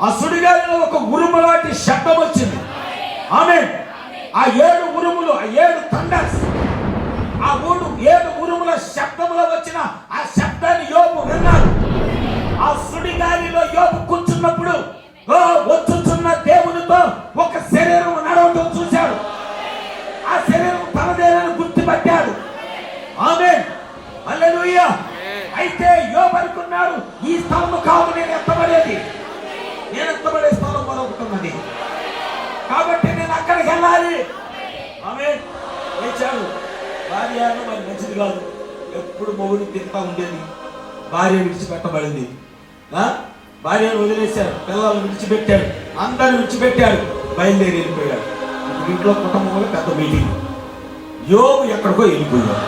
ఆ సుడిగాలిలో ఒక ఉరుము లాంటి శబ్దం వచ్చింది. ఆమేన్. ఆ 7 ఉరుములు, ఆ 7 థండర్స్, ఆ 7 ఉరుముల శబ్దంలో వచ్చిన ఆ శబ్దాన్ని యోబు విన్నాడు. ఆ సుడిగాలిలో యోబు కూర్చున్నప్పుడు వచ్చుచున్న దేవునితో ఒక శరీరం నడవడం చూశాడు. ఆ శరీరం తనదేనని గుర్తుపట్టాడు. ఆమేన్. హల్లెలూయా. అయితే యోబు అనుకున్నాడు, ఈ స్థలం కాదు నేను ఎత్తబడేది, నేను ఎత్తబడే స్థలం మరొకటి, కాబట్టి నేను అక్కడికి వెళ్ళాలి. ఆమేన్. లేచాడు. భార్య మరి మంచిది కాదు, ఎప్పుడు మొగుడు తింటా ఉండేది. భార్య విడిచిపెట్టబడింది. భార్యను వదిలేశాడు, పిల్లలను విడిచిపెట్టాడు, అందరూ విడిచిపెట్టాడు, బయలుదేరి వెళ్ళిపోయాడు. ఇంట్లో కుటుంబంలో పెద్ద మీటింగ్. యోబు ఎక్కడికో వెళ్ళిపోయాడు.